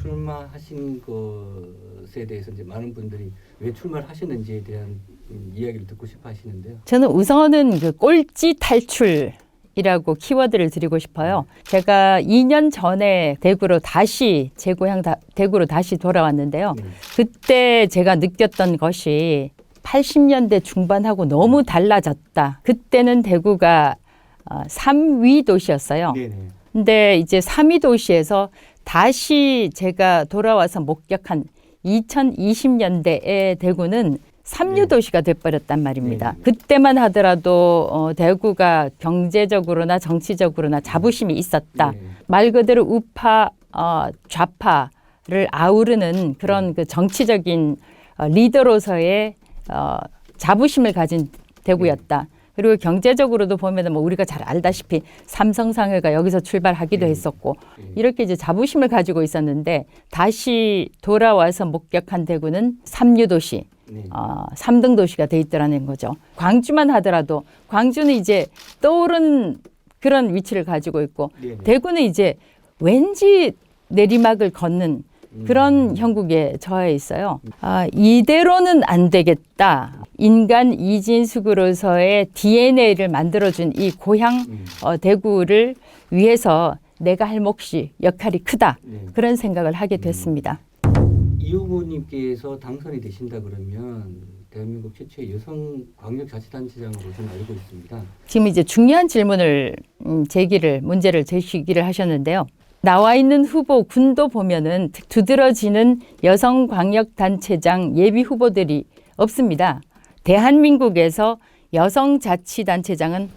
출마하신 것에 대해서 이제 많은 분들이 왜 출마를 하셨는지에 대한 이야기를 듣고 싶어 하시는데요. 저는 우선은 그 꼴찌 탈출이라고 키워드를 드리고 싶어요. 제가 2년 전에 대구로 다시 제 고향 대구로 다시 돌아왔는데요. 그때 제가 느꼈던 것이 80년대 중반하고 너무 달라졌다. 그때는 대구가 3위 도시였어요. 네네. 근데 이제 3위 도시에서 다시 제가 돌아와서 목격한 2020년대의 대구는 3류 도시가 돼버렸단 말입니다. 네. 그때만 하더라도 대구가 경제적으로나 정치적으로나 자부심이 있었다. 네. 말 그대로 우파, 좌파를 아우르는 그런 그 정치적인 리더로서의 자부심을 가진 대구였다. 그리고 경제적으로도 보면 뭐 우리가 잘 알다시피 삼성상회가 여기서 출발하기도 했었고 이렇게 이제 자부심을 가지고 있었는데 다시 돌아와서 목격한 대구는 3류 도시, 3등 도시가 돼 있더라는 거죠. 광주만 하더라도 광주는 이제 떠오른 그런 위치를 가지고 있고 대구는 이제 왠지 내리막을 걷는 그런 형국에 처해 있어요. 이대로는 안 되겠다. 인간 이진숙으로서의 DNA를 만들어준 이 고향 대구를 위해서 내가 할 몫이 역할이 크다. 그런 생각을 하게 됐습니다. 이 후보님께서 당선이 되신다 그러면 대한민국 최초의 여성 광역자치단체장으로 저는 알고 있습니다. 지금 이제 중요한 질문을 문제를 제시기를 하셨는데요. 나와 있는 후보 군도 보면은 두드러지는 여성광역단체장 예비 후보들이 없습니다. 대한민국에서 여성자치단체장은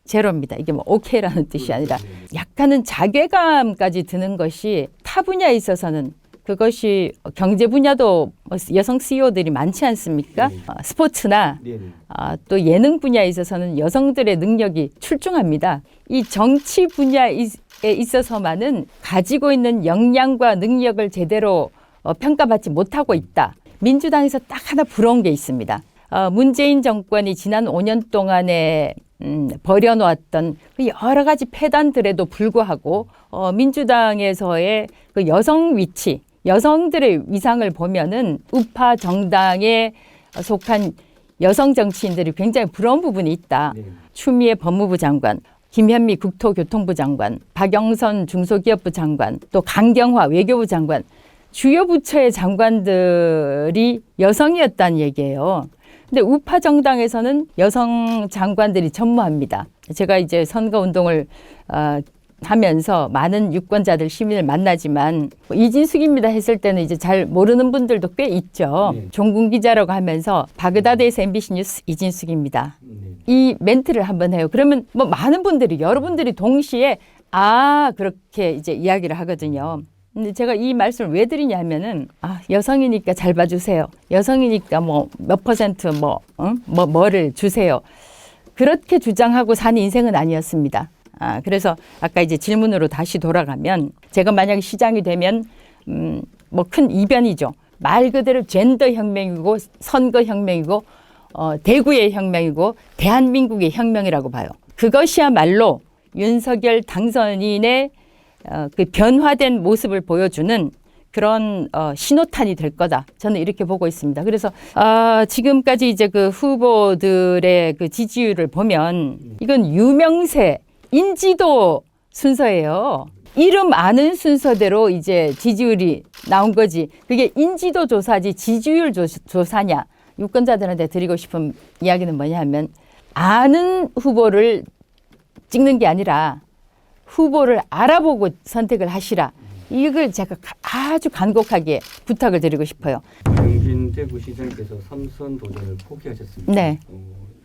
제로입니다. 이게 뭐 오케이라는 뜻이 아니라 약간은 자괴감까지 드는 것이 타 분야에 있어서는 그것이 경제 분야도 여성 CEO들이 많지 않습니까? 스포츠나 또 예능 분야에 있어서는 여성들의 능력이 출중합니다. 이 정치 분야에 있어서만은 가지고 있는 역량과 능력을 제대로 평가받지 못하고 있다. 민주당에서 딱 하나 부러운 게 있습니다. 문재인 정권이 지난 5년 동안에 벌여놓았던 그 여러 가지 폐단들에도 불구하고 민주당에서의 그 여성 위치, 여성들의 위상을 보면은 우파 정당에 속한 여성 정치인들이 굉장히 부러운 부분이 있다. 추미애 법무부 장관, 김현미 국토교통부 장관, 박영선 중소기업부 장관, 또 강경화 외교부 장관, 주요 부처의 장관들이 여성이었다는 얘기예요. 근데 우파 정당에서는 여성 장관들이 전무합니다. 제가 이제 선거운동을 하면서 많은 유권자들 시민을 만나지만 이진숙입니다 했을 때는 이제 잘 모르는 분들도 꽤 있죠. 종군 기자라고 하면서 바그다드에서 MBC 뉴스 이진숙입니다. 이 멘트를 한번 해요. 그러면 뭐 많은 분들이 여러분들이 동시에 그렇게 이제 이야기를 하거든요. 근데 제가 이 말씀을 왜 드리냐 하면은 여성이니까 잘 봐주세요. 여성이니까 뭐 몇 퍼센트 뭐를 주세요. 그렇게 주장하고 산 인생은 아니었습니다. 그래서 아까 이제 질문으로 다시 돌아가면 제가 만약에 시장이 되면 뭐 큰 이변이죠. 말 그대로 젠더 혁명이고 선거 혁명이고 대구의 혁명이고 대한민국의 혁명이라고 봐요. 그것이야말로 윤석열 당선인의 그 변화된 모습을 보여주는 그런 신호탄이 될 거다. 저는 이렇게 보고 있습니다. 그래서 지금까지 이제 그 후보들의 그 지지율을 보면 이건 유명세, 인지도 순서예요. 이름 아는 순서대로 이제 지지율이 나온 거지. 그게 인지도 조사지 지지율 조사냐. 유권자들한테 드리고 싶은 이야기는 뭐냐 하면 아는 후보를 찍는 게 아니라 후보를 알아보고 선택을 하시라. 이걸 제가 아주 간곡하게 부탁을 드리고 싶어요. 박영진 대구시장께서 3선 도전을 포기하셨습니다. 네.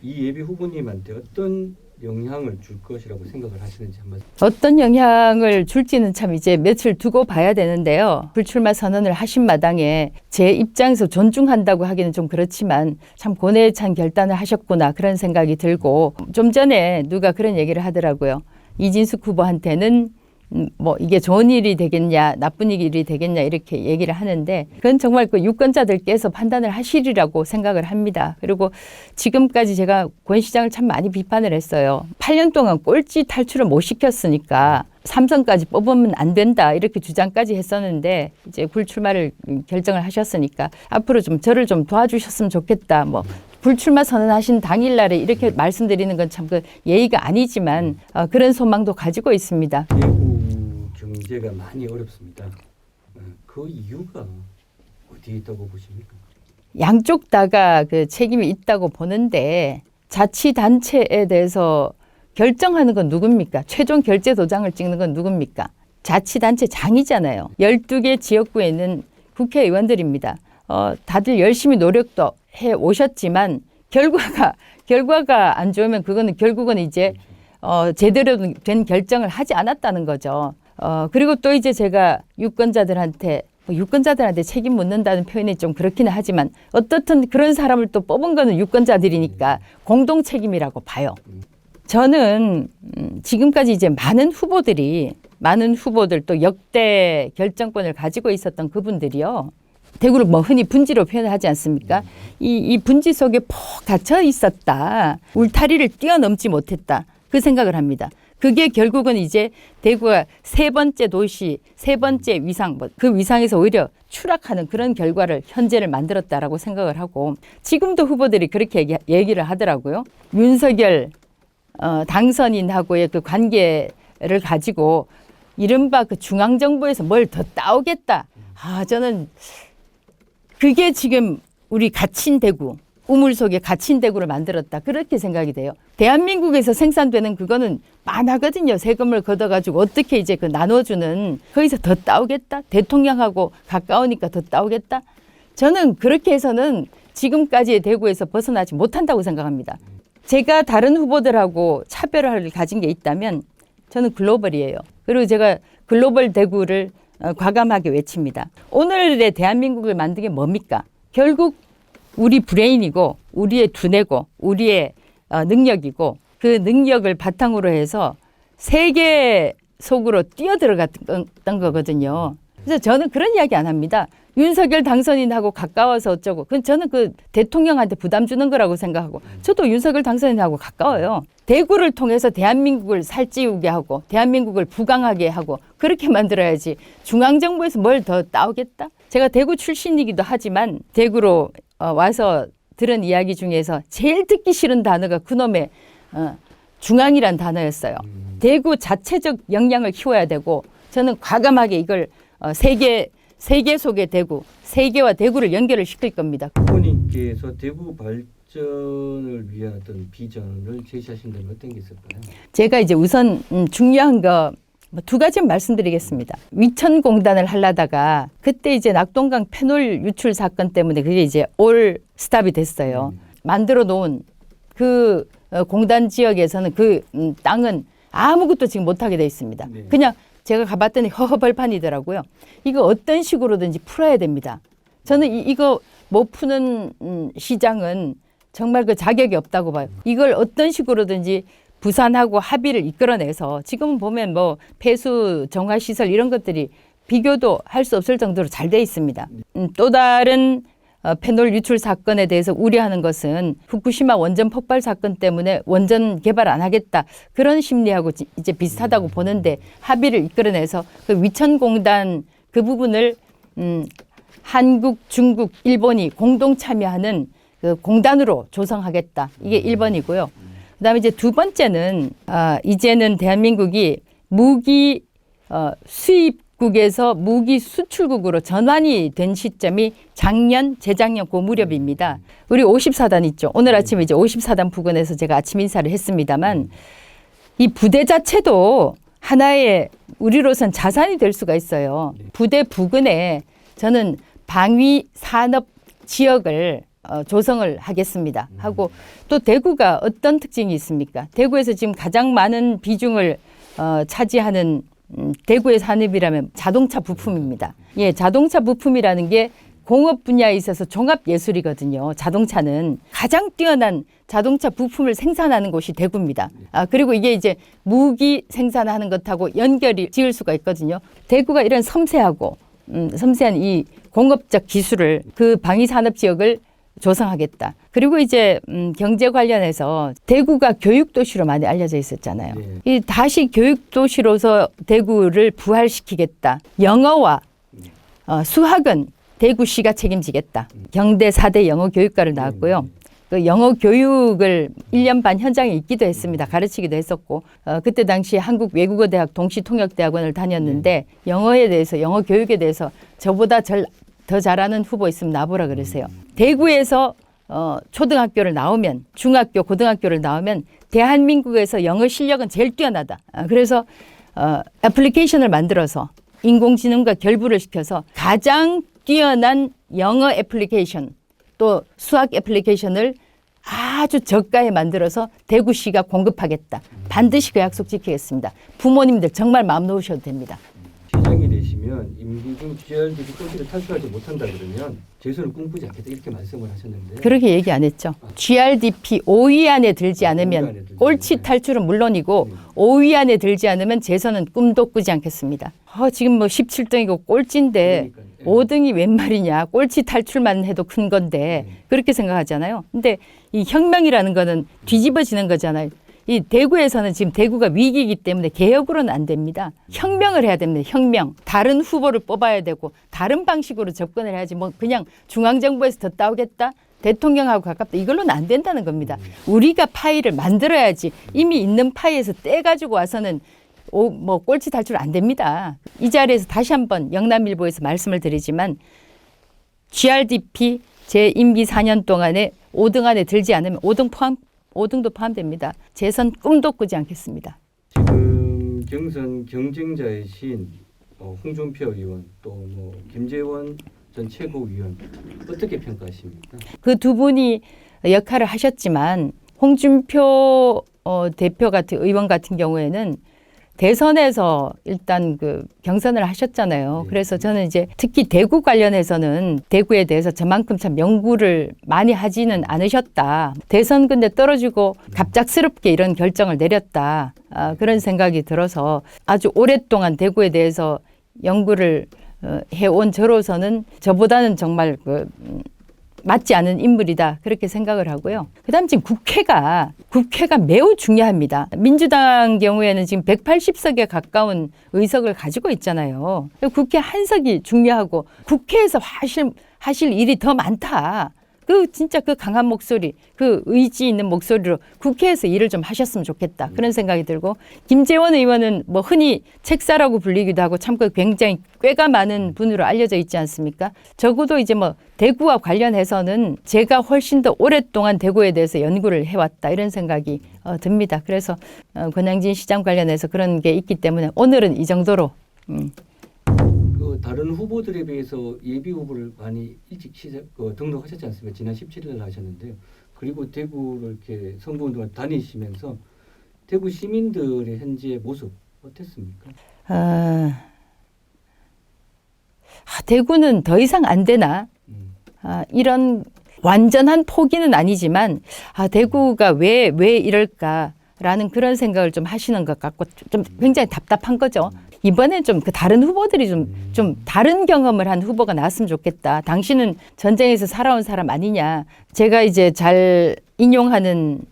이 예비 후보님한테 어떤 영향을 줄 것이라고 생각을 하시는지 한번. 어떤 영향을 줄지는 참 이제 며칠 두고 봐야 되는데요. 불출마 선언을 하신 마당에 제 입장에서 존중한다고 하기는 좀 그렇지만 참 고뇌에 찬 결단을 하셨구나 그런 생각이 들고 좀 전에 누가 그런 얘기를 하더라고요. 이진숙 후보한테는 뭐 이게 좋은 일이 되겠냐 나쁜 일이 되겠냐 이렇게 얘기를 하는데 그건 정말 그 유권자들께서 판단을 하시리라고 생각을 합니다. 그리고 지금까지 제가 권 시장을 참 많이 비판을 했어요. 8년 동안 꼴찌 탈출을 못 시켰으니까 삼선까지 뽑으면 안 된다 이렇게 주장까지 했었는데 이제 불출마를 결정을 하셨으니까 앞으로 좀 저를 좀 도와주셨으면 좋겠다. 뭐 불출마 선언하신 당일날에 이렇게 말씀드리는 건 참 그 예의가 아니지만 그런 소망도 가지고 있습니다. 대구 경제가 많이 어렵습니다. 그 이유가 어디에 있다고 보십니까? 양쪽 다가 그 책임이 있다고 보는데 자치단체에 대해서 결정하는 건 누굽니까? 최종 결제 도장을 찍는 건 누굽니까? 자치단체 장이잖아요. 12개 지역구에 있는 국회의원들입니다. 다들 열심히 노력도 해 오셨지만 결과가 안 좋으면 그거는 결국은 이제 제대로 된 결정을 하지 않았다는 거죠. 그리고 또 이제 제가 유권자들한테 책임 묻는다는 표현이 좀 그렇기는 하지만 어떻든 그런 사람을 또 뽑은 거는 유권자들이니까 공동 책임이라고 봐요. 저는 지금까지 이제 많은 후보들 또 역대 결정권을 가지고 있었던 그분들이요. 대구를 뭐 흔히 분지로 표현하지 않습니까? 이 분지 속에 푹 갇혀 있었다. 울타리를 뛰어넘지 못했다. 그 생각을 합니다. 그게 결국은 이제 대구가 세 번째 도시, 세 번째 위상, 그 위상에서 오히려 추락하는 그런 결과를 현재를 만들었다라고 생각을 하고 지금도 후보들이 그렇게 얘기를 하더라고요. 윤석열 당선인하고의 그 관계를 가지고 이른바 그 중앙정부에서 뭘 더 따오겠다. 저는 그게 지금 우리 갇힌 대구, 우물 속에 갇힌 대구를 만들었다. 그렇게 생각이 돼요. 대한민국에서 생산되는 그거는 많아거든요. 세금을 걷어가지고 어떻게 이제 그 나눠주는 거기서 더 따오겠다. 대통령하고 가까우니까 더 따오겠다. 저는 그렇게 해서는 지금까지의 대구에서 벗어나지 못한다고 생각합니다. 제가 다른 후보들하고 차별화를 가진 게 있다면 저는 글로벌이에요. 그리고 제가 글로벌 대구를 과감하게 외칩니다. 오늘의 대한민국을 만든 게 뭡니까? 결국 우리 브레인이고 우리의 두뇌고 우리의 능력이고 그 능력을 바탕으로 해서 세계 속으로 뛰어들어갔던 거거든요. 그래서 저는 그런 이야기 안 합니다. 윤석열 당선인하고 가까워서 어쩌고. 저는 그 대통령한테 부담 주는 거라고 생각하고 저도 윤석열 당선인하고 가까워요. 대구를 통해서 대한민국을 살찌우게 하고 대한민국을 부강하게 하고 그렇게 만들어야지 중앙정부에서 뭘 더 따오겠다? 제가 대구 출신이기도 하지만 대구로 와서 들은 이야기 중에서 제일 듣기 싫은 단어가 그놈의 중앙이란 단어였어요. 대구 자체적 역량을 키워야 되고 저는 과감하게 이걸 세계 속의 대구, 세계와 대구를 연결을 시킬 겁니다. 후보님께서 대구 발전을 위한 어떤 비전을 제시하신다면 어떤 게 있을까요? 제가 이제 우선 중요한 거 두 가지 말씀드리겠습니다. 위천공단을 하려다가 그때 이제 낙동강 페놀 유출 사건 때문에 그게 이제 올 스탑이 됐어요. 만들어 놓은 그 공단 지역에서는 그 땅은 아무것도 지금 못하게 돼 있습니다. 네. 그냥 제가 가봤더니 허허벌판이더라고요. 이거 어떤 식으로든지 풀어야 됩니다. 저는 이거 못 푸는 시장은 정말 그 자격이 없다고 봐요. 이걸 어떤 식으로든지 부산하고 합의를 이끌어내서 지금 보면 뭐 폐수 정화 시설 이런 것들이 비교도 할 수 없을 정도로 잘 돼 있습니다. 또 다른 페놀 유출 사건에 대해서 우려하는 것은 후쿠시마 원전 폭발 사건 때문에 원전 개발 안 하겠다. 그런 심리하고 이제 비슷하다고 보는데 합의를 이끌어내서 그 위천공단 그 부분을 한국, 중국, 일본이 공동 참여하는 그 공단으로 조성하겠다. 이게 1번이고요. 그다음에 이제 두 번째는 이제는 대한민국이 무기 수입국에서 무기 수출국으로 전환이 된 시점이 작년, 재작년 그 무렵입니다. 우리 54단 있죠. 오늘 아침에 이제 54단 부근에서 제가 아침 인사를 했습니다만 이 부대 자체도 하나의 우리로선 자산이 될 수가 있어요. 부대 부근에 저는 방위 산업 지역을 조성을 하겠습니다. 하고 또 대구가 어떤 특징이 있습니까? 대구에서 지금 가장 많은 비중을 차지하는 대구의 산업이라면 자동차 부품입니다. 예, 자동차 부품이라는 게 공업 분야에 있어서 종합 예술이거든요. 자동차는 가장 뛰어난 자동차 부품을 생산하는 곳이 대구입니다. 그리고 이게 이제 무기 생산하는 것하고 연결이 지을 수가 있거든요. 대구가 이런 섬세한 이 공업적 기술을 그 방위산업 지역을 조성하겠다. 그리고 이제 경제 관련해서 대구가 교육 도시로 많이 알려져 있었잖아요. 네. 이 다시 교육 도시로서 대구를 부활시키겠다. 영어와 수학은 대구시가 책임지겠다. 경대 4대 영어 교육과를 나왔고요. 그 영어 교육을 1년 반 현장에 있기도 했습니다. 가르치기도 했었고 그때 당시 한국외국어대학 동시통역대학원을 다녔는데 영어에 대해서 영어 교육에 대해서 저보다 더 잘하는 후보 있으면 나보라 그러세요. 대구에서 초등학교를 나오면 중학교, 고등학교를 나오면 대한민국에서 영어 실력은 제일 뛰어나다. 그래서 애플리케이션을 만들어서 인공지능과 결부를 시켜서 가장 뛰어난 영어 애플리케이션 또 수학 애플리케이션을 아주 저가에 만들어서 대구시가 공급하겠다. 반드시 그 약속 지키겠습니다. 부모님들 정말 마음 놓으셔도 됩니다. 시장이 되시면 임기 중 GRDP 꼬리를 탈출하지 못한다 그러면 재선을 꿈꾸지 않겠다 이렇게 말씀을 하셨는데 그렇게 얘기 안 했죠. GRDP 5위 안에 들지 5위 안에 않으면 들지 꼴찌 않으면. 탈출은 물론이고 5위 안에 들지 않으면 재선은 꿈도 꾸지 않겠습니다. 지금 뭐 17등이고 꼴찌인데 그러니까요. 예. 5등이 웬 말이냐. 꼴찌 탈출만 해도 큰 건데 그렇게 생각하잖아요. 근데 이 혁명이라는 거는 뒤집어지는 거잖아요. 이 대구에서는 지금 대구가 위기이기 때문에 개혁으로는 안 됩니다. 혁명을 해야 됩니다. 혁명. 다른 후보를 뽑아야 되고 다른 방식으로 접근을 해야지 뭐 그냥 중앙정부에서 더 따오겠다. 대통령하고 가깝다. 이걸로는 안 된다는 겁니다. 우리가 파이를 만들어야지 이미 있는 파이에서 떼가지고 와서는 뭐 꼴찌 탈출 안 됩니다. 이 자리에서 다시 한번 영남일보에서 말씀을 드리지만 GRDP 제 임기 4년 동안에 5등 안에 들지 않으면 5등도 포함됩니다. 재선 꿈도 꾸지 않겠습니다. 지금 경선 경쟁자이신 홍준표 의원 또 뭐 김재원 전 최고위원 어떻게 평가하십니까? 그 두 분이 역할을 하셨지만 홍준표 대표 같은 의원 같은 경우에는 대선에서 일단 그 경선을 하셨잖아요. 그래서 저는 이제 특히 대구 관련해서는 대구에 대해서 저만큼 참 연구를 많이 하지는 않으셨다. 대선 근데 떨어지고 갑작스럽게 이런 결정을 내렸다. 그런 생각이 들어서 아주 오랫동안 대구에 대해서 연구를 해온 저로서는 저보다는 정말 맞지 않은 인물이다. 그렇게 생각을 하고요. 그다음 지금 국회가 매우 중요합니다. 민주당 경우에는 지금 180석에 가까운 의석을 가지고 있잖아요. 국회 한 석이 중요하고 국회에서 하실 일이 더 많다. 진짜 그 강한 목소리, 그 의지 있는 목소리로 국회에서 일을 좀 하셨으면 좋겠다. 그런 생각이 들고 김재원 의원은 뭐 흔히 책사라고 불리기도 하고 참 굉장히 꾀가 많은 분으로 알려져 있지 않습니까? 적어도 이제 뭐 대구와 관련해서는 제가 훨씬 더 오랫동안 대구에 대해서 연구를 해왔다. 이런 생각이 듭니다. 그래서 권양진 시장 관련해서 그런 게 있기 때문에 오늘은 이 정도로 다른 후보들에 비해서 예비 후보를 많이 일찍 등록하셨지 않습니까? 지난 17일 하셨는데요. 그리고 대구를 이렇게 선거운동을 다니시면서 대구 시민들의 현재 모습 어땠습니까? 대구는 더 이상 안 되나? 이런 완전한 포기는 아니지만 대구가 왜 이럴까라는 그런 생각을 좀 하시는 것 같고 좀 굉장히 답답한 거죠. 이번에 좀 다른 후보들이 좀 다른 경험을 한 후보가 나왔으면 좋겠다. 당신은 전쟁에서 살아온 사람 아니냐. 제가 이제 잘 인용하는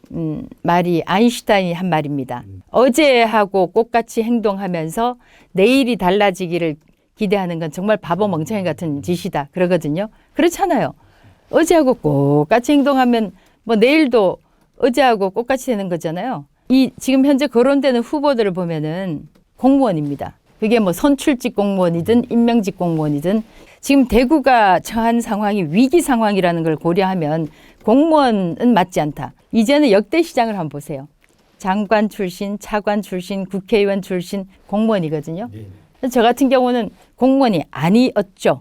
말이 아인슈타인이 한 말입니다. 어제하고 똑같이 행동하면서 내일이 달라지기를 기대하는 건 정말 바보 멍청이 같은 짓이다. 그러거든요. 그렇잖아요. 어제하고 똑같이 행동하면 뭐 내일도 어제하고 똑같이 되는 거잖아요. 이 지금 현재 거론되는 후보들을 보면은 공무원입니다. 그게 뭐 선출직 공무원이든 임명직 공무원이든 지금 대구가 처한 상황이 위기 상황이라는 걸 고려하면 공무원은 맞지 않다. 이제는 역대 시장을 한번 보세요. 장관 출신, 차관 출신, 국회의원 출신 공무원이거든요. 저 같은 경우는 공무원이 아니었죠.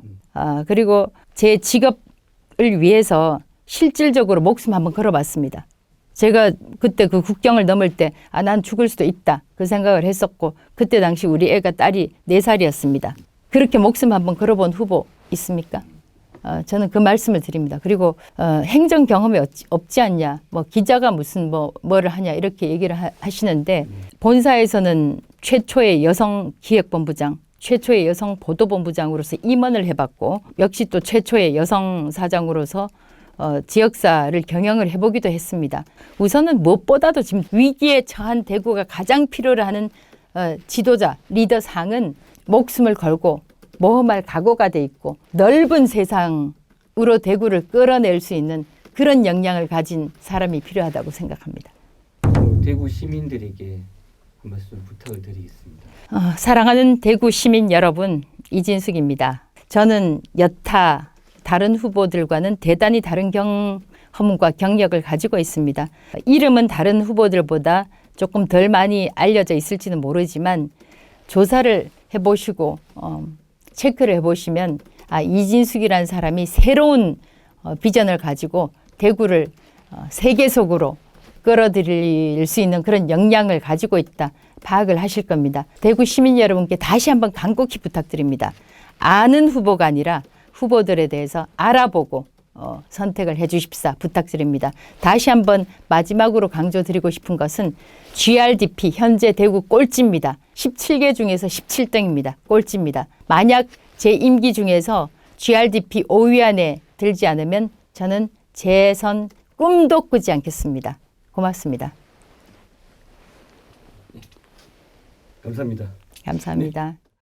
그리고 제 직업을 위해서 실질적으로 목숨 한번 걸어봤습니다. 제가 그때 그 국경을 넘을 때 난 죽을 수도 있다. 그 생각을 했었고 그때 당시 우리 애가 딸이 4살이었습니다. 그렇게 목숨 한번 걸어본 후보 있습니까? 저는 그 말씀을 드립니다. 그리고 행정 경험이 없지 않냐. 뭐 기자가 무슨 뭐를 하냐 이렇게 얘기를 하시는데 본사에서는 최초의 여성 기획본부장, 최초의 여성 보도본부장으로서 임원을 해봤고 역시 또 최초의 여성 사장으로서 지역사를 경영을 해보기도 했습니다. 우선은 무엇보다도 지금 위기에 처한 대구가 가장 필요로 하는 지도자, 리더상은 목숨을 걸고 모험할 각오가 돼 있고 넓은 세상으로 대구를 끌어낼 수 있는 그런 역량을 가진 사람이 필요하다고 생각합니다. 대구 시민들에게 한 말씀 부탁을 드리겠습니다. 사랑하는 대구 시민 여러분, 이진숙입니다. 저는 여타 다른 후보들과는 대단히 다른 경험과 경력을 가지고 있습니다. 이름은 다른 후보들보다 조금 덜 많이 알려져 있을지는 모르지만 조사를 해보시고 체크를 해보시면 이진숙이라는 사람이 새로운 비전을 가지고 대구를 세계 속으로 끌어들일 수 있는 그런 역량을 가지고 있다 파악을 하실 겁니다. 대구 시민 여러분께 다시 한번 간곡히 부탁드립니다. 아는 후보가 아니라 후보들에 대해서 알아보고 선택을 해 주십사 부탁드립니다. 다시 한번 마지막으로 강조드리고 싶은 것은 GRDP 현재 대구 꼴찌입니다. 17개 중에서 17등입니다. 꼴찌입니다. 만약 제 임기 중에서 GRDP 5위 안에 들지 않으면 저는 재선 꿈도 꾸지 않겠습니다. 고맙습니다. 감사합니다. 감사합니다.